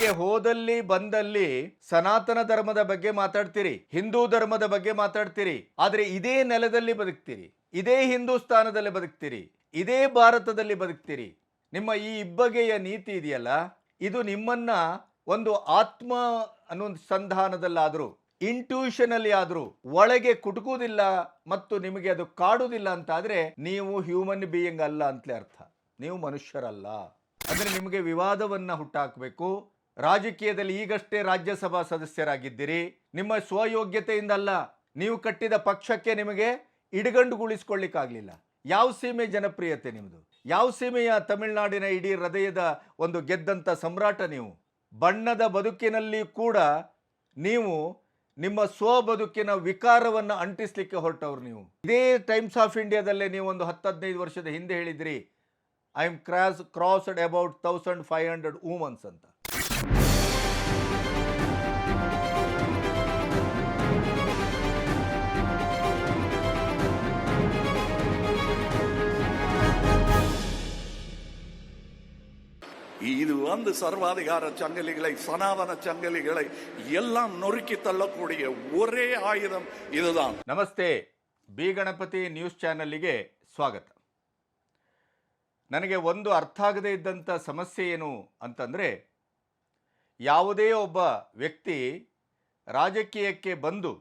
ನಿಮಗೆ ಹೋದಲ್ಲಿ ಬಂದಲ್ಲಿ ಸನಾತನ ಧರ್ಮದ ಬಗ್ಗೆ ಮಾತಾಡ್ತೀರಿ, ಹಿಂದೂ ಧರ್ಮದ ಬಗ್ಗೆ ಮಾತಾಡ್ತೀರಿ, ಆದ್ರೆ ಇದೇ ನೆಲದಲ್ಲಿ ಬದುಕ್ತೀರಿ, ಇದೇ ಹಿಂದೂಸ್ತಾನದಲ್ಲಿ ಬದುಕ್ತೀರಿ, ಇದೇ ಭಾರತದಲ್ಲಿ ಬದುಕ್ತೀರಿ. ನಿಮ್ಮ ಈ ಇಬ್ಬಗೆಯ ನೀತಿ ಇದೆಯಲ್ಲ, ಇದು ನಿಮ್ಮನ್ನ ಒಂದು ಆತ್ಮ ಅನುಸಂಧಾನದಲ್ಲಾದರೂ ಇಂಟ್ಯೂಷನ್ ಅಲ್ಲಿ ಆದರೂ ಒಳಗೆ ಕುಟುಕುವುದಿಲ್ಲ ಮತ್ತು ನಿಮಗೆ ಅದು ಕಾಡುವುದಿಲ್ಲ ಅಂತಾದ್ರೆ ನೀವು ಹ್ಯೂಮನ್ ಬೀಯಿಂಗ್ ಅಲ್ಲ ಅಂತಲೇ ಅರ್ಥ. ನೀವು ಮನುಷ್ಯರಲ್ಲ. ಅಂದ್ರೆ ನಿಮಗೆ ವಿವಾದವನ್ನ ಹುಟ್ಟಾಕಬೇಕು. ರಾಜಕೀಯದಲ್ಲಿ ಈಗಷ್ಟೇ ರಾಜ್ಯಸಭಾ ಸದಸ್ಯರಾಗಿದ್ದೀರಿ, ನಿಮ್ಮ ಸ್ವಯೋಗ್ಯತೆಯಿಂದಲ್ಲ. ನೀವು ಕಟ್ಟಿದ ಪಕ್ಷಕ್ಕೆ ನಿಮಗೆ ಇಡಗಂಡುಗೊಳಿಸಿಕೊಳ್ಳಿಕ್ಕಾಗಲಿಲ್ಲ. ಯಾವ ಸೀಮೆ ಜನಪ್ರಿಯತೆ ನಿಮ್ಮದು? ಯಾವ ಸೀಮೆಯ ತಮಿಳುನಾಡಿನ ಇಡೀ ಹೃದಯದ ಒಂದು ಗೆದ್ದಂತ ಸಮ್ರಾಟ ನೀವು? ಬಣ್ಣದ ಬದುಕಿನಲ್ಲಿ ಕೂಡ ನೀವು ನಿಮ್ಮ ಸ್ವ ಬದುಕಿನ ವಿಕಾರವನ್ನು ಅಂಟಿಸ್ಲಿಕ್ಕೆ ಹೊರಟವ್ರು ನೀವು. ಇದೇ ಟೈಮ್ಸ್ ಆಫ್ ಇಂಡಿಯಾದಲ್ಲೇ ನೀವು ಒಂದು 10-15 ವರ್ಷದ ಹಿಂದೆ ಹೇಳಿದ್ರಿ, I am crossed about 1500 women's ಅಂತ. இது சர்வாதிகார சங்கிலிகளை, சனாதன சங்கிலிகளை எல்லாம் நொறுக்கி தள்ளக்கூடிய ஒரே ஆயுதம் இதுதான். ನಮಸ್ತೆ, ಬಿ ಗಣಪತಿ ನ್ಯೂಸ್ ಚಾನಲ್ಗೆ ಸ್ವಾಗತ. ನನಗೆ ಒಂದು ಅರ್ಥ ಆಗದೇ ಇದ್ದಂಥ ಸಮಸ್ಯೆ ಏನು ಅಂತಂದರೆ, ಯಾವುದೇ ಒಬ್ಬ ವ್ಯಕ್ತಿ ರಾಜಕೀಯಕ್ಕೆ ಬಂದು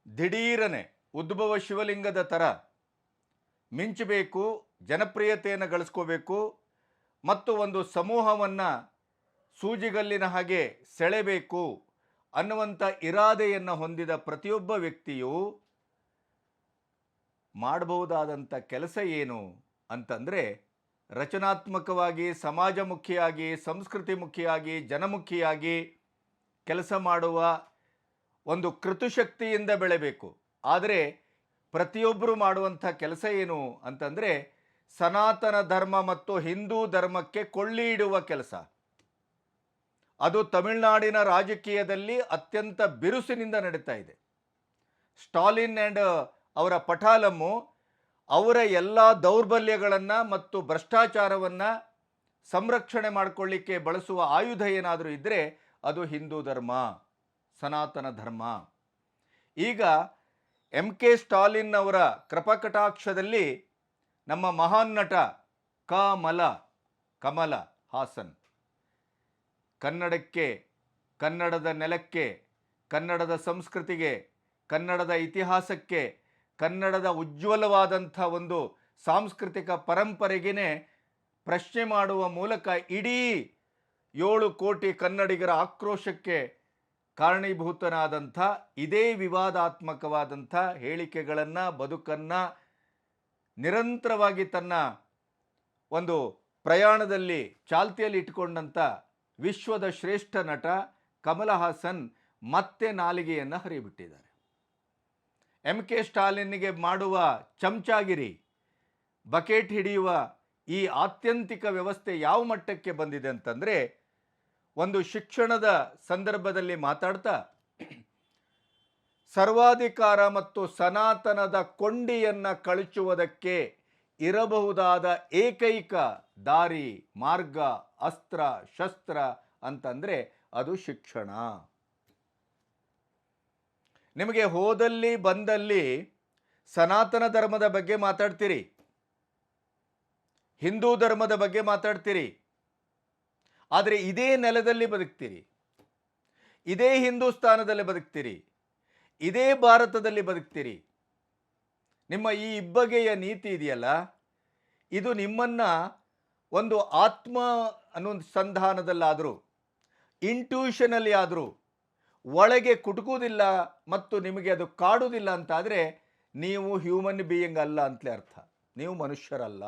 ದಿಢೀರನೆ ಉದ್ಭವ ಶಿವಲಿಂಗದ ಥರ ಮಿಂಚಬೇಕು, ಜನಪ್ರಿಯತೆಯನ್ನು ಗಳಿಸ್ಕೋಬೇಕು ಮತ್ತು ಒಂದು ಸಮೂಹವನ್ನು ಸೂಜಿಗಲ್ಲಿನ ಹಾಗೆ ಸೆಳೆಬೇಕು ಅನ್ನುವಂಥ ಇರಾದೆಯನ್ನು ಹೊಂದಿದ ಪ್ರತಿಯೊಬ್ಬ ವ್ಯಕ್ತಿಯು ಮಾಡಬಹುದಾದಂಥ ಕೆಲಸ ಏನು ಅಂತಂದರೆ, ರಚನಾತ್ಮಕವಾಗಿ, ಸಮಾಜಮುಖಿಯಾಗಿ, ಸಂಸ್ಕೃತಿ ಮುಖಿಯಾಗಿ, ಜನಮುಖಿಯಾಗಿ ಕೆಲಸ ಮಾಡುವ ಒಂದು ಕೃತುಶಕ್ತಿಯಿಂದ ಬೆಳೆಬೇಕು. ಆದರೆ ಪ್ರತಿಯೊಬ್ಬರು ಮಾಡುವಂಥ ಕೆಲಸ ಏನು ಅಂತಂದರೆ, ಸನಾತನ ಧರ್ಮ ಮತ್ತು ಹಿಂದೂ ಧರ್ಮಕ್ಕೆ ಕೊಳ್ಳಿ ಇಡುವ ಕೆಲಸ. ಅದು ತಮಿಳುನಾಡಿನ ರಾಜಕೀಯದಲ್ಲಿ ಅತ್ಯಂತ ಬಿರುಸಿನಿಂದ ನಡೀತಾ ಇದೆ. ಸ್ಟಾಲಿನ್ ಆ್ಯಂಡ್ ಅವರ ಪಟಾಲಮ್ಮು ಅವರ ಎಲ್ಲ ದೌರ್ಬಲ್ಯಗಳನ್ನು ಮತ್ತು ಭ್ರಷ್ಟಾಚಾರವನ್ನು ಸಂರಕ್ಷಣೆ ಮಾಡಿಕೊಳ್ಳಿಕ್ಕೆ ಬಳಸುವ ಆಯುಧ ಏನಾದರೂ ಇದ್ದರೆ ಅದು ಹಿಂದೂ ಧರ್ಮ, ಸನಾತನ ಧರ್ಮ. ಈಗ MK ಸ್ಟಾಲಿನ್ ಅವರ ಕೃಪಕಟಾಕ್ಷದಲ್ಲಿ ನಮ್ಮ ಮಹಾನ್ ನಟ ಕಮಲ ಹಾಸನ್ ಕನ್ನಡಕ್ಕೆ, ಕನ್ನಡದ ನೆಲಕ್ಕೆ, ಕನ್ನಡದ ಸಂಸ್ಕೃತಿಗೆ, ಕನ್ನಡದ ಇತಿಹಾಸಕ್ಕೆ, ಕನ್ನಡದ ಉಜ್ವಲವಾದಂಥ ಒಂದು ಸಾಂಸ್ಕೃತಿಕ ಪರಂಪರೆಗೇ ಪ್ರಶ್ನೆ ಮಾಡುವ ಮೂಲಕ ಇಡೀ 7 ಕೋಟಿ ಕನ್ನಡಿಗರ ಆಕ್ರೋಶಕ್ಕೆ ಕಾರಣೀಭೂತನಾದಂಥ ಇದೇ ವಿವಾದಾತ್ಮಕವಾದಂಥ ಹೇಳಿಕೆಗಳನ್ನು, ಬದುಕನ್ನು ನಿರಂತರವಾಗಿ ತನ್ನ ಒಂದು ಪ್ರಯಾಣದಲ್ಲಿ ಚಾಲ್ತಿಯಲ್ಲಿ ಇಟ್ಟುಕೊಂಡಂಥ ವಿಶ್ವದ ಶ್ರೇಷ್ಠ ನಟ ಕಮಲ ಹಾಸನ್ ಮತ್ತೆ ನಾಲಿಗೆಯನ್ನು ಹರಿಬಿಟ್ಟಿದ್ದಾರೆ. MK ಸ್ಟಾಲಿನ್ಗೆ ಮಾಡುವ ಚಮಚಾಗಿರಿ, ಬಕೆಟ್ ಹಿಡಿಯುವ ಈ ಆತ್ಯಂತಿಕ ವ್ಯವಸ್ಥೆ ಯಾವ ಮಟ್ಟಕ್ಕೆ ಬಂದಿದೆ ಅಂತಂದರೆ, ಒಂದು ಶಿಕ್ಷಣದ ಸಂದರ್ಭದಲ್ಲಿ ಮಾತಾಡ್ತಾ ಸರ್ವಾಧಿಕಾರ ಮತ್ತು ಸನಾತನದ ಕೊಂಡಿಯನ್ನು ಕಳಚುವುದಕ್ಕೆ ಇರಬಹುದಾದ ಏಕೈಕ ದಾರಿ, ಮಾರ್ಗ, ಅಸ್ತ್ರ, ಶಸ್ತ್ರ ಅಂತಂದರೆ ಅದು ಶಿಕ್ಷಣ. ನಿಮಗೆ ಹೋದಲ್ಲಿ ಬಂದಲ್ಲಿ ಸನಾತನ ಧರ್ಮದ ಬಗ್ಗೆ ಮಾತಾಡ್ತೀರಿ, ಹಿಂದೂ ಧರ್ಮದ ಬಗ್ಗೆ ಮಾತಾಡ್ತೀರಿ, ಆದರೆ ಇದೇ ನೆಲದಲ್ಲಿ ಬದುಕ್ತೀರಿ, ಇದೇ ಹಿಂದೂಸ್ತಾನದಲ್ಲಿ ಬದುಕ್ತೀರಿ, ಇದೇ ಭಾರತದಲ್ಲಿ ಬದುಕ್ತೀರಿ. ನಿಮ್ಮ ಈ ಇಬ್ಬಗೆಯ ನೀತಿ ಇದೆಯಲ್ಲ, ಇದು ನಿಮ್ಮನ್ನ ಒಂದು ಆತ್ಮ ಅನುಸಂಧಾನದಲ್ಲಾದರೂ, ಇಂಟ್ಯೂಷನಲ್ಲಿ ಆದರೂ ಒಳಗೆ ಕುಟುಕುವುದಿಲ್ಲ ಮತ್ತು ನಿಮಗೆ ಅದು ಕಾಡುವುದಿಲ್ಲ ಅಂತಾದರೆ ನೀವು ಹ್ಯೂಮನ್ ಬೀಯಿಂಗ್ ಅಲ್ಲ ಅಂತಲೇ ಅರ್ಥ. ನೀವು ಮನುಷ್ಯರಲ್ಲ.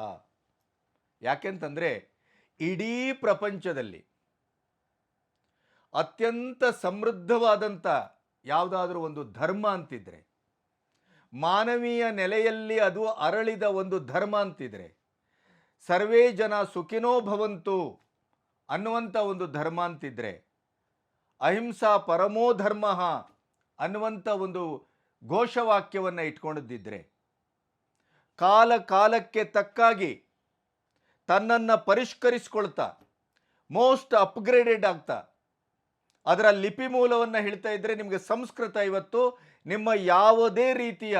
ಯಾಕೆಂತಂದರೆ ಇಡೀ ಪ್ರಪಂಚದಲ್ಲಿ ಅತ್ಯಂತ ಸಮೃದ್ಧವಾದಂಥ ಯಾವುದಾದ್ರೂ ಒಂದು ಧರ್ಮ ಅಂತಿದ್ರೆ, ಮಾನವೀಯ ನೆಲೆಯಲ್ಲಿ ಅದು ಅರಳಿದ ಒಂದು ಧರ್ಮ ಅಂತಿದ್ರೆ, ಸರ್ವೇ ಜನ ಸುಖಿನೋ ಭವಂತು ಅನ್ನುವಂಥ ಒಂದು ಧರ್ಮ ಅಂತಿದ್ರೆ, ಅಹಿಂಸಾ ಪರಮೋ ಧರ್ಮ ಅನ್ನುವಂಥ ಒಂದು ಘೋಷವಾಕ್ಯವನ್ನು ಇಟ್ಕೊಂಡಿದ್ದಿದ್ರೆ, ಕಾಲ ಕಾಲಕ್ಕೆ ತಕ್ಕಾಗಿ ತನ್ನನ್ನು ಪರಿಷ್ಕರಿಸಿಕೊಳ್ತಾ ಮೋಸ್ಟ್ ಅಪ್ಗ್ರೇಡೆಡ್ ಆಗ್ತಾ ಅದರ ಲಿಪಿ ಮೂಲವನ್ನು ಹೇಳ್ತಾ ಇದ್ರೆ ನಿಮಗೆ ಸಂಸ್ಕೃತ ಇವತ್ತು ನಿಮ್ಮ ಯಾವುದೇ ರೀತಿಯ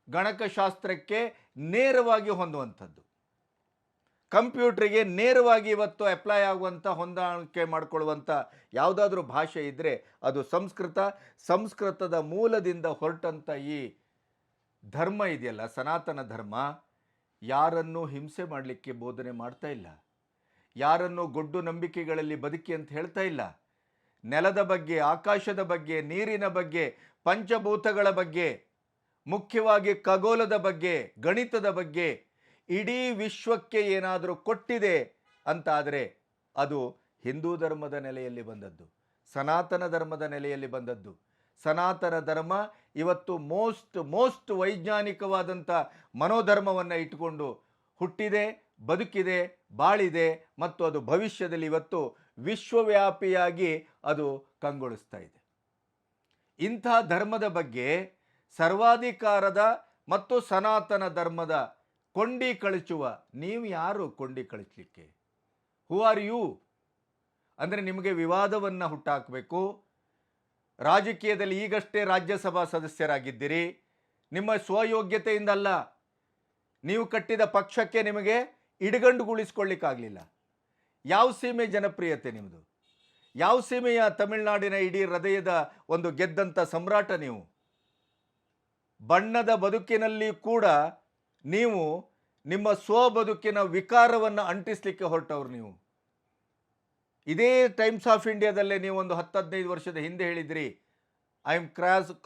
ಗಣಕಶಾಸ್ತ್ರಕ್ಕೆ ನೇರವಾಗಿ ಹೊಂದುವಂಥದ್ದು, ಕಂಪ್ಯೂಟರ್ಗೆ ನೇರವಾಗಿ ಇವತ್ತು ಅಪ್ಲೈ ಆಗುವಂಥ ಹೊಂದಾಣಿಕೆ ಮಾಡಿಕೊಳ್ಳುವಂಥ ಯಾವುದಾದ್ರೂ ಭಾಷೆ ಇದ್ದರೆ ಅದು ಸಂಸ್ಕೃತ. ಸಂಸ್ಕೃತದ ಮೂಲದಿಂದ ಹೊರಟಂಥ ಈ ಧರ್ಮ ಇದೆಯಲ್ಲ, ಸನಾತನ ಧರ್ಮ, ಯಾರನ್ನೂ ಹಿಂಸೆ ಮಾಡಲಿಕ್ಕೆ ಬೋಧನೆ ಮಾಡ್ತಾ ಇಲ್ಲ, ಯಾರನ್ನೂ ಗೊಡ್ಡು ನಂಬಿಕೆಗಳಲ್ಲಿ ಬದುಕಿ ಅಂತ ಹೇಳ್ತಾ ಇಲ್ಲ. ನೆಲದ ಬಗ್ಗೆ, ಆಕಾಶದ ಬಗ್ಗೆ, ನೀರಿನ ಬಗ್ಗೆ, ಪಂಚಭೂತಗಳ ಬಗ್ಗೆ, ಮುಖ್ಯವಾಗಿ ಖಗೋಲದ ಬಗ್ಗೆ, ಗಣಿತದ ಬಗ್ಗೆ ಇಡೀ ವಿಶ್ವಕ್ಕೆ ಏನಾದರೂ ಕೊಟ್ಟಿದೆ ಅಂತಾದರೆ ಅದು ಹಿಂದೂ ಧರ್ಮದ ನೆಲೆಯಲ್ಲಿ ಬಂದದ್ದು, ಸನಾತನ ಧರ್ಮದ ನೆಲೆಯಲ್ಲಿ ಬಂದದ್ದು. ಸನಾತನ ಧರ್ಮ ಇವತ್ತು ಮೋಸ್ಟ್ ವೈಜ್ಞಾನಿಕವಾದಂಥ ಮನೋಧರ್ಮವನ್ನು ಇಟ್ಟುಕೊಂಡು ಹುಟ್ಟಿದೆ, ಬದುಕಿದೆ, ಬಾಳಿದೆ ಮತ್ತು ಅದು ಭವಿಷ್ಯದಲ್ಲಿ ಇವತ್ತು ವಿಶ್ವವ್ಯಾಪಿಯಾಗಿ ಅದು ಕಂಗೊಳಿಸ್ತಾ ಇದೆ. ಇಂಥ ಧರ್ಮದ ಬಗ್ಗೆ ಸರ್ವಾಧಿಕಾರದ ಮತ್ತು ಸನಾತನ ಧರ್ಮದ ಕೊಂಡಿ ಕಳಚುವ ನೀವು ಯಾರು? ಕೊಂಡಿ ಕಳಿಸ್ಲಿಕ್ಕೆ ಹೂ ಆರ್ ಯು? ಅಂದರೆ ನಿಮಗೆ ವಿವಾದವನ್ನು ಹುಟ್ಟಾಕಬೇಕು. ರಾಜಕೀಯದಲ್ಲಿ ಈಗಷ್ಟೇ ರಾಜ್ಯಸಭಾ ಸದಸ್ಯರಾಗಿದ್ದೀರಿ, ನಿಮ್ಮ ಸ್ವಯೋಗ್ಯತೆಯಿಂದಲ್ಲ, ನೀವು ಕಟ್ಟಿದ ಪಕ್ಷಕ್ಕೆ ನಿಮಗೆ ಇಡಗಂಡುಗೊಳಿಸ್ಕೊಳ್ಳಿಕ್ಕಾಗಲಿಲ್ಲ. ಯಾವ ಸೀಮೆ ಜನಪ್ರಿಯತೆ ನಿಮ್ಮದು? ಯಾವ ಸೀಮೆಯ ತಮಿಳುನಾಡಿನ ಇಡೀ ಹೃದಯದ ಒಂದು ಗೆದ್ದಂಥ ಸಮ್ರಾಟ ನೀವು? ಬಣ್ಣದ ಬದುಕಿನಲ್ಲಿ ಕೂಡ ನೀವು ನಿಮ್ಮ ಬದುಕಿನ ವಿಕಾರವನ್ನು ಅಂಟಿಸಲಿಕ್ಕೆ ಹೊರಟವ್ರು ನೀವು. ಇದೇ ಟೈಮ್ಸ್ ಆಫ್ ಇಂಡಿಯಾದಲ್ಲೇ ನೀವು ಒಂದು 10-15 ವರ್ಷದ ಹಿಂದೆ ಹೇಳಿದ್ರಿ, I am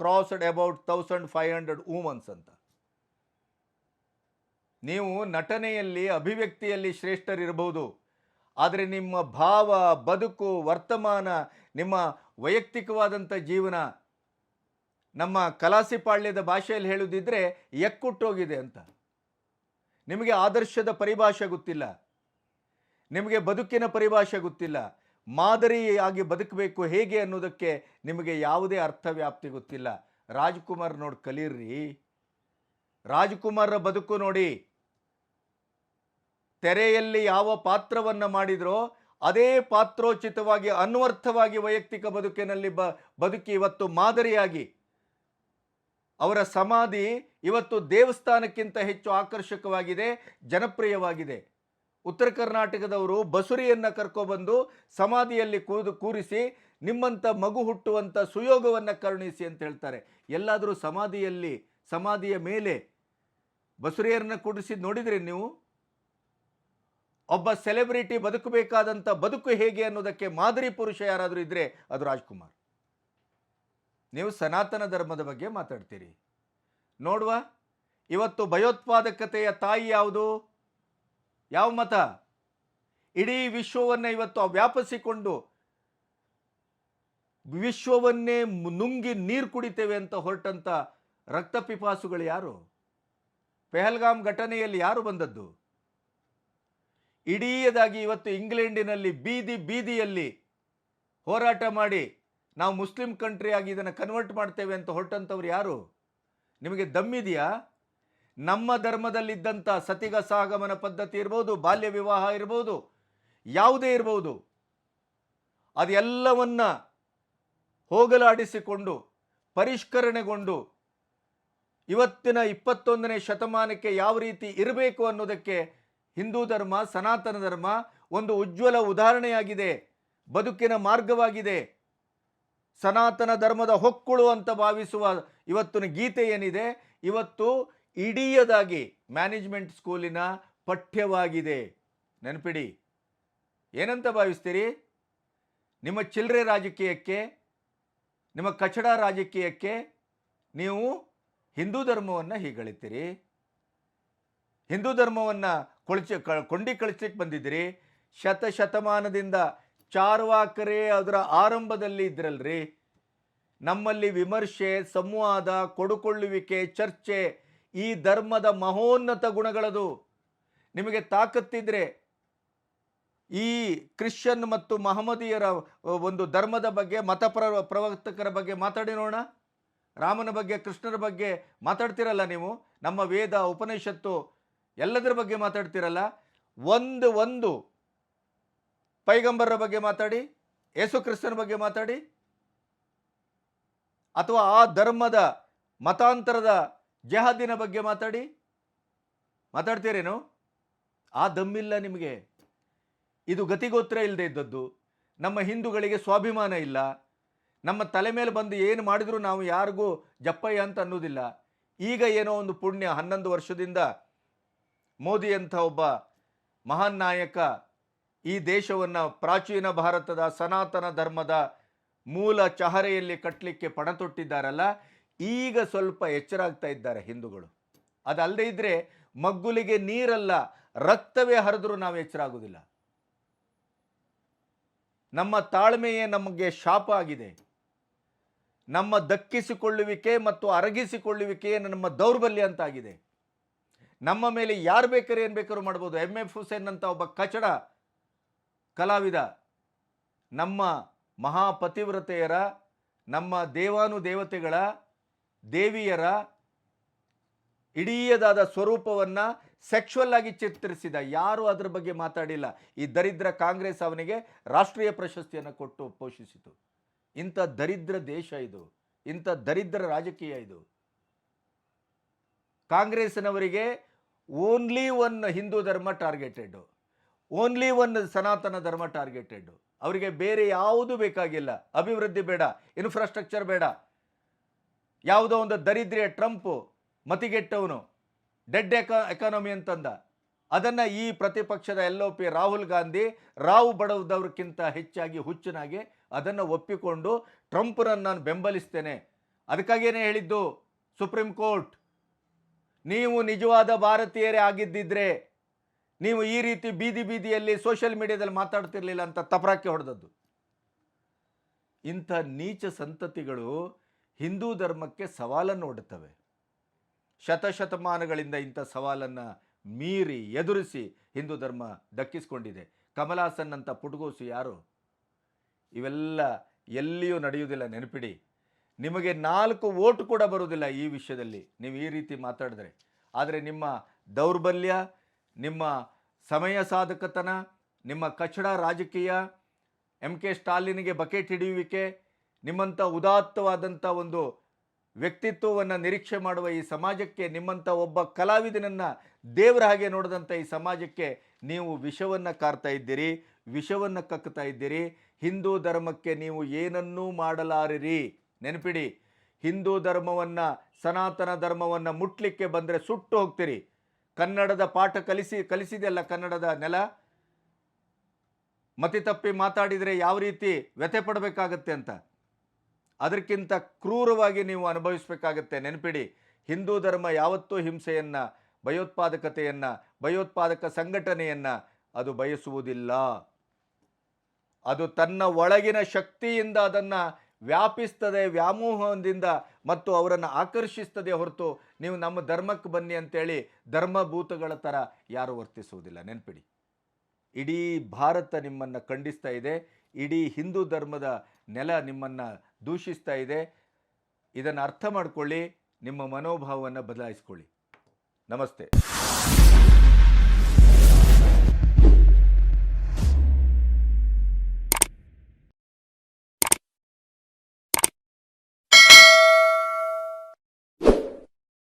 crossed about 1500 women's ಅಂತ. ನೀವು ನಟನೆಯಲ್ಲಿ, ಅಭಿವ್ಯಕ್ತಿಯಲ್ಲಿ ಶ್ರೇಷ್ಠರಿರಬಹುದು, ಆದರೆ ನಿಮ್ಮ ಭಾವ, ಬದುಕು, ವರ್ತಮಾನ, ನಿಮ್ಮ ವೈಯಕ್ತಿಕವಾದಂಥ ಜೀವನ, ನಮ್ಮ ಕಲಾಸಿಪಾಳ್ಯದ ಭಾಷೆಯಲ್ಲಿ ಹೇಳುವುದಿದ್ರೆ ಎಕ್ಕುಟ್ಟೋಗಿದೆ ಅಂತ. ನಿಮಗೆ ಆದರ್ಶದ ಪರಿಭಾಷೆ ಗೊತ್ತಿಲ್ಲ, ನಿಮಗೆ ಬದುಕಿನ ಪರಿಭಾಷೆ ಗೊತ್ತಿಲ್ಲ, ಮಾದರಿಯಾಗಿ ಬದುಕಬೇಕು ಹೇಗೆ ಅನ್ನೋದಕ್ಕೆ ನಿಮಗೆ ಯಾವುದೇ ಅರ್ಥವ್ಯಾಪ್ತಿ ಗೊತ್ತಿಲ್ಲ. ರಾಜ್ಕುಮಾರ್ ನೋಡಿ ಕಲೀರ್ರಿ, ರಾಜ್ಕುಮಾರ್ರ ಬದುಕು ನೋಡಿ. ತೆರೆಯಲ್ಲಿ ಯಾವ ಪಾತ್ರವನ್ನು ಮಾಡಿದ್ರೋ ಅದೇ ಪಾತ್ರೋಚಿತವಾಗಿ, ಅನ್ವರ್ಥವಾಗಿ ವೈಯಕ್ತಿಕ ಬದುಕಿನಲ್ಲಿ ಬದುಕಿ ಇವತ್ತು ಮಾದರಿಯಾಗಿ ಅವರ ಸಮಾಧಿ ಇವತ್ತು ದೇವಸ್ಥಾನಕ್ಕಿಂತ ಹೆಚ್ಚು ಆಕರ್ಷಕವಾಗಿದೆ, ಜನಪ್ರಿಯವಾಗಿದೆ. ಉತ್ತರ ಕರ್ನಾಟಕದವರು ಬಸುರಿಯನ್ನು ಕರ್ಕೊಬಂದು ಸಮಾಧಿಯಲ್ಲಿ ಕೂರಿಸಿ ನಿಮ್ಮಂಥ ಮಗು ಹುಟ್ಟುವಂಥ ಸುಯೋಗವನ್ನು ಕರುಣಿಸಿ ಅಂತ ಹೇಳ್ತಾರೆ. ಎಲ್ಲಾದರೂ ಸಮಾಧಿಯ ಮೇಲೆ ಬಸುರಿಯರನ್ನು ಕೂಡಿಸಿ ನೋಡಿದ್ರಿ ನೀವು? ಒಬ್ಬ ಸೆಲೆಬ್ರಿಟಿ ಬದುಕಬೇಕಾದಂಥ ಬದುಕು ಹೇಗೆ ಅನ್ನೋದಕ್ಕೆ ಮಾದರಿ ಪುರುಷ ಯಾರಾದರೂ ಇದ್ದರೆ ಅದು ರಾಜ್ಕುಮಾರ್. ನೀವು ಸನಾತನ ಧರ್ಮದ ಬಗ್ಗೆ ಮಾತಾಡ್ತೀರಿ. ನೋಡುವ, ಇವತ್ತು ಭಯೋತ್ಪಾದಕತೆಯ ತಾಯಿ ಯಾವುದು? ಯಾವ ಮತ? ಇಡೀ ವಿಶ್ವವನ್ನೇ ಇವತ್ತು ವ್ಯಾಪಿಸಿಕೊಂಡು ವಿಶ್ವವನ್ನೇ ನುಂಗಿ ನೀರು ಕುಡಿತೇವೆ ಅಂತ ಹೊರಟಂಥ ರಕ್ತಪಿಪಾಸುಗಳು ಯಾರು? ಪೆಹಲ್ಗಾಮ್ ಘಟನೆಯಲ್ಲಿ ಯಾರು ಬಂದದ್ದು? ಇಡೀದಾಗಿ ಇವತ್ತು ಇಂಗ್ಲೆಂಡಿನಲ್ಲಿ ಬೀದಿಯಲ್ಲಿ ಹೋರಾಟ ಮಾಡಿ ನಾವು ಮುಸ್ಲಿಂ ಕಂಟ್ರಿ ಆಗಿ ಇದನ್ನು ಕನ್ವರ್ಟ್ ಮಾಡ್ತೇವೆ ಅಂತ ಹೊರಟಂಥವ್ರು ಯಾರು? ನಿಮಗೆ ದಮ್ಮಿದೆಯಾ? ನಮ್ಮ ಧರ್ಮದಲ್ಲಿದ್ದಂಥ ಸತಿಗ ಸಹಗಮನ ಪದ್ಧತಿ ಇರ್ಬೋದು, ಬಾಲ್ಯ ವಿವಾಹ ಇರ್ಬೋದು, ಯಾವುದೇ ಇರ್ಬೋದು, ಅದೆಲ್ಲವನ್ನ ಹೋಗಲಾಡಿಸಿಕೊಂಡು ಪರಿಷ್ಕರಣೆಗೊಂಡು ಇವತ್ತಿನ 21ನೇ ಶತಮಾನಕ್ಕೆ ಯಾವ ರೀತಿ ಇರಬೇಕು ಅನ್ನೋದಕ್ಕೆ ಹಿಂದೂ ಧರ್ಮ, ಸನಾತನ ಧರ್ಮ ಒಂದು ಉಜ್ವಲ ಉದಾಹರಣೆಯಾಗಿದೆ, ಬದುಕಿನ ಮಾರ್ಗವಾಗಿದೆ. ಸನಾತನ ಧರ್ಮದ ಹೊಕ್ಕುಳು ಅಂತ ಭಾವಿಸುವ ಇವತ್ತಿನ ಗೀತೆ ಏನಿದೆ, ಇವತ್ತು ಇಡೀಯದಾಗಿ ಮ್ಯಾನೇಜ್ಮೆಂಟ್ ಸ್ಕೂಲಿನ ಪಠ್ಯವಾಗಿದೆ. ನೆನಪಿಡಿ. ಏನಂತ ಭಾವಿಸ್ತೀರಿ? ನಿಮ್ಮ ಚಿಲ್ಲರೆ ರಾಜಕೀಯಕ್ಕೆ, ನಿಮ್ಮ ಕಚಡ ರಾಜಕೀಯಕ್ಕೆ ನೀವು ಹಿಂದೂ ಧರ್ಮವನ್ನು ಹೀಗಳಿತೀರಿ. ಹಿಂದೂ ಧರ್ಮವನ್ನು ಕೊಂಡಿ ಕಳಿಸ್ಲಿಕ್ಕೆ ಬಂದಿದ್ದೀರಿ. ಶತಮಾನದಿಂದ ಚಾರ್ವಾಕರೇ ಅದರ ಆರಂಭದಲ್ಲಿ ಇದ್ರಲ್ರಿ. ನಮ್ಮಲ್ಲಿ ವಿಮರ್ಶೆ, ಸಂವಾದ, ಕೊಡುಕೊಳ್ಳುವಿಕೆ, ಚರ್ಚೆ ಈ ಧರ್ಮದ ಮಹೋನ್ನತ ಗುಣಗಳದು. ನಿಮಗೆ ತಾಕತ್ತಿದ್ರೆ ಈ ಕ್ರಿಶ್ಚಿಯನ್ ಮತ್ತು ಮಹಮ್ಮದೀಯರ ಒಂದು ಧರ್ಮದ ಬಗ್ಗೆ, ಮತ ಪ್ರವರ್ತಕರ ಬಗ್ಗೆ ಮಾತಾಡಿ ನೋಡೋಣ. ರಾಮನ ಬಗ್ಗೆ, ಕೃಷ್ಣರ ಬಗ್ಗೆ ಮಾತಾಡ್ತಿರಲ್ಲ ನೀವು. ನಮ್ಮ ವೇದ, ಉಪನಿಷತ್ತು ಎಲ್ಲದರ ಬಗ್ಗೆ ಮಾತಾಡ್ತಿರಲ್ಲ. ಒಂದು ಪೈಗಂಬರರ ಬಗ್ಗೆ ಮಾತಾಡಿ, ಯೇಸು ಕ್ರಿಸ್ತನ ಬಗ್ಗೆ ಮಾತಾಡಿ, ಅಥವಾ ಆ ಧರ್ಮದ ಮತಾಂತರದ ಜೆಹಾದಿನ ಬಗ್ಗೆ ಮಾತಾಡ್ತೀರೇನು? ಆ ದಮ್ಮಿಲ್ಲ ನಿಮಗೆ. ಇದು ಗತಿಗೋತ್ರ ಇಲ್ಲದೆ ಇದ್ದದ್ದು. ನಮ್ಮ ಹಿಂದೂಗಳಿಗೆ ಸ್ವಾಭಿಮಾನ ಇಲ್ಲ. ನಮ್ಮ ತಲೆ ಮೇಲೆ ಬಂದು ಏನು ಮಾಡಿದರೂ ನಾವು ಯಾರಿಗೂ ಜಪ್ಪಯ್ಯ ಅಂತ ಅನ್ನೋದಿಲ್ಲ. ಈಗ ಏನೋ ಒಂದು ಪುಣ್ಯ 11 ವರ್ಷದಿಂದ ಮೋದಿ ಅಂತ ಒಬ್ಬ ಮಹಾನ್ ನಾಯಕ ಈ ದೇಶವನ್ನು ಪ್ರಾಚೀನ ಭಾರತದ ಸನಾತನ ಧರ್ಮದ ಮೂಲ ಚಹರೆಯಲ್ಲಿ ಕಟ್ಟಲಿಕ್ಕೆ ಪಣ ತೊಟ್ಟಿದ್ದಾರಲ್ಲ, ಈಗ ಸ್ವಲ್ಪ ಎಚ್ಚರ ಆಗ್ತಾ ಇದ್ದಾರೆ ಹಿಂದೂಗಳು. ಅದಲ್ಲದೆ ಇದ್ದರೆ ಮಗ್ಗುಲಿಗೆ ನೀರಲ್ಲ, ರಕ್ತವೇ ಹರಿದ್ರೂ ನಾವು ಎಚ್ಚರ ಆಗೋದಿಲ್ಲ. ನಮ್ಮ ತಾಳ್ಮೆಯೇ ನಮಗೆ ಶಾಪ ಆಗಿದೆ. ನಮ್ಮ ದಕ್ಕಿಸಿಕೊಳ್ಳುವಿಕೆ ಮತ್ತು ಅರಗಿಸಿಕೊಳ್ಳುವಿಕೆಯೇ ನಮ್ಮ ದೌರ್ಬಲ್ಯ ಅಂತಾಗಿದೆ. ನಮ್ಮ ಮೇಲೆ ಯಾರು ಬೇಕಾದ್ರೆ ಏನು ಬೇಕಾದ್ರೂ ಮಾಡ್ಬೋದು. MF ಹುಸೇನ್ ಅಂತ ಒಬ್ಬ ಕಚಡ ಕಲಾವಿದ ನಮ್ಮ ಮಹಾಪತಿವ್ರತೆಯರ, ನಮ್ಮ ದೇವಾನುದೇವತೆಗಳ, ದೇವಿಯರ ಇಡೀಯದಾದ ಸ್ವರೂಪವನ್ನು ಸೆಕ್ಶುವಲ್ ಆಗಿ ಚಿತ್ರಿಸಿದ. ಯಾರೂ ಅದರ ಬಗ್ಗೆ ಮಾತಾಡಿಲ್ಲ. ಈ ದರಿದ್ರ ಕಾಂಗ್ರೆಸ್ ಅವನಿಗೆ ರಾಷ್ಟ್ರೀಯ ಪ್ರಶಸ್ತಿಯನ್ನು ಕೊಟ್ಟು ಪೋಷಿಸಿತು. ಇಂಥ ದರಿದ್ರ ದೇಶ ಇದು, ಇಂಥ ದರಿದ್ರ ರಾಜಕೀಯ ಇದು. ಕಾಂಗ್ರೆಸ್ನವರಿಗೆ ಓನ್ಲಿ ಒನ್ ಹಿಂದೂ ಧರ್ಮ ಟಾರ್ಗೆಟೆಡ್, ಓನ್ಲಿ ಒನ್ ಸನಾತನ ಧರ್ಮ ಟಾರ್ಗೆಟೆಡ್. ಅವರಿಗೆ ಬೇರೆ ಯಾವುದೂ ಬೇಕಾಗಿಲ್ಲ. ಅಭಿವೃದ್ಧಿ ಬೇಡ, ಇನ್ಫ್ರಾಸ್ಟ್ರಕ್ಚರ್ ಬೇಡ. ಯಾವುದೋ ಒಂದು ದರಿದ್ರಿಯ ಟ್ರಂಪ್ ಮತಿಗೆಟ್ಟವನು ಡೆಡ್ ಎಕಾನಮಿ ಅಂತಂದ. ಅದನ್ನು ಈ ಪ್ರತಿಪಕ್ಷದ LOP ರಾಹುಲ್ ಗಾಂಧಿ ರಾವು ಬಡವದವ್ರಿಗಿಂತ ಹೆಚ್ಚಾಗಿ ಹುಚ್ಚನಾಗಿ ಅದನ್ನು ಒಪ್ಪಿಕೊಂಡು ಟ್ರಂಪ್ರನ್ನು ನಾನು ಬೆಂಬಲಿಸ್ತೇನೆ. ಅದಕ್ಕಾಗೇನೆ ಹೇಳಿದ್ದು ಸುಪ್ರೀಂ ಕೋರ್ಟ್, ನೀವು ನಿಜವಾದ ಭಾರತೀಯರೇ ಆಗಿದ್ದಿದ್ರೆ ನೀವು ಈ ರೀತಿ ಬೀದಿಯಲ್ಲಿ ಸೋಷಿಯಲ್ ಮೀಡಿಯಾದಲ್ಲಿ ಮಾತಾಡ್ತಿರ್ಲಿಲ್ಲ ಅಂತ ತಪರಾಕಿ ಹೊಡೆದದ್ದು. ಇಂಥ ನೀಚ ಸಂತತಿಗಳು ಹಿಂದೂ ಧರ್ಮಕ್ಕೆ ಸವಾಲನ್ನು ಒಡ್ಡುತ್ತವೆ. ಶತಶತಮಾನಗಳಿಂದ ಇಂಥ ಸವಾಲನ್ನು ಮೀರಿ ಎದುರಿಸಿ ಹಿಂದೂ ಧರ್ಮ ದಕ್ಕಿಸ್ಕೊಂಡಿದೆ. ಕಮಲ್ ಹಾಸನ್ ಅಂತ ಪುಟಗೋಸು ಯಾರು? ಇವೆಲ್ಲ ಎಲ್ಲಿಯೂ ನಡೆಯುವುದಿಲ್ಲ, ನೆನಪಿಡಿ. ನಿಮಗೆ 4 ವೋಟ್ ಕೂಡ ಬರುವುದಿಲ್ಲ ಈ ವಿಷಯದಲ್ಲಿ ನೀವು ಈ ರೀತಿ ಮಾತಾಡಿದ್ರೆ. ಆದರೆ ನಿಮ್ಮ ದೌರ್ಬಲ್ಯ, ನಿಮ್ಮ ಸಮಯ ಸಾಧಕತನ, ನಿಮ್ಮ ಕಚಡ ರಾಜಕೀಯ, MK ಸ್ಟಾಲಿನ್ಗೆ ಬಕೆಟ್ ಹಿಡಿಯುವಿಕೆ, ನಿಮ್ಮಂಥ ಉದಾತ್ತವಾದಂಥ ಒಂದು ವ್ಯಕ್ತಿತ್ವವನ್ನು ನಿರೀಕ್ಷೆ ಮಾಡುವ ಈ ಸಮಾಜಕ್ಕೆ, ನಿಮ್ಮಂಥ ಒಬ್ಬ ಕಲಾವಿದನನ್ನು ದೇವರ ಹಾಗೆ ನೋಡಿದಂಥ ಈ ಸಮಾಜಕ್ಕೆ ನೀವು ವಿಷವನ್ನು ಕಾರ್ತಾ ಇದ್ದೀರಿ, ವಿಷವನ್ನು ಕಕ್ಕುತ್ತಾ ಇದ್ದೀರಿ. ಹಿಂದೂ ಧರ್ಮಕ್ಕೆ ನೀವು ಏನನ್ನೂ ಮಾಡಲಾರಿರಿ. ನೆನಪಿಡಿ, ಹಿಂದೂ ಧರ್ಮವನ್ನು, ಸನಾತನ ಧರ್ಮವನ್ನು ಮುಟ್ಲಿಕ್ಕೆ ಬಂದರೆ ಸುಟ್ಟು ಹೋಗ್ತೀರಿ. ಕನ್ನಡದ ಪಾಠ ಕಲಿಸಿದೆಯಲ್ಲ ಕನ್ನಡದ ನೆಲ, ಮತಿ ತಪ್ಪಿ ಮಾತಾಡಿದರೆ ಯಾವ ರೀತಿ ವ್ಯಥೆ ಪಡಬೇಕಾಗತ್ತೆ ಅಂತ, ಅದಕ್ಕಿಂತ ಕ್ರೂರವಾಗಿ ನೀವು ಅನುಭವಿಸಬೇಕಾಗತ್ತೆ. ನೆನಪಿಡಿ, ಹಿಂದೂ ಧರ್ಮ ಯಾವತ್ತೂ ಹಿಂಸೆಯನ್ನು, ಭಯೋತ್ಪಾದಕತೆಯನ್ನು, ಭಯೋತ್ಪಾದಕ ಸಂಘಟನೆಯನ್ನು ಅದು ಬಯಸುವುದಿಲ್ಲ. ಅದು ತನ್ನ ಒಳಗಿನ ಶಕ್ತಿಯಿಂದ ಅದನ್ನು ವ್ಯಾಪಿಸ್ತದೆ, ವ್ಯಾಮೋಹದಿಂದ ಮತ್ತು ಅವರನ್ನು ಆಕರ್ಷಿಸ್ತದೆ ಹೊರತು ನೀವು ನಮ್ಮ ಧರ್ಮಕ್ಕೆ ಬನ್ನಿ ಅಂತೇಳಿ ಧರ್ಮಭೂತಗಳ ಥರ ಯಾರೂ ವರ್ತಿಸುವುದಿಲ್ಲ. ನೆನಪಿಡಿ, ಇಡೀ ಭಾರತ ನಿಮ್ಮನ್ನು ಖಂಡಿಸ್ತಾ ಇದೆ. ಇಡೀ ಹಿಂದೂ ಧರ್ಮದ ನೆಲ ನಿಮ್ಮನ್ನು ದೂಷಿಸ್ತಾ ಇದೆ. ಇದನ್ನು ಅರ್ಥ ಮಾಡಿಕೊಳ್ಳಿ, ನಿಮ್ಮ ಮನೋಭಾವವನ್ನು ಬದಲಾಯಿಸ್ಕೊಳ್ಳಿ. ನಮಸ್ತೆ.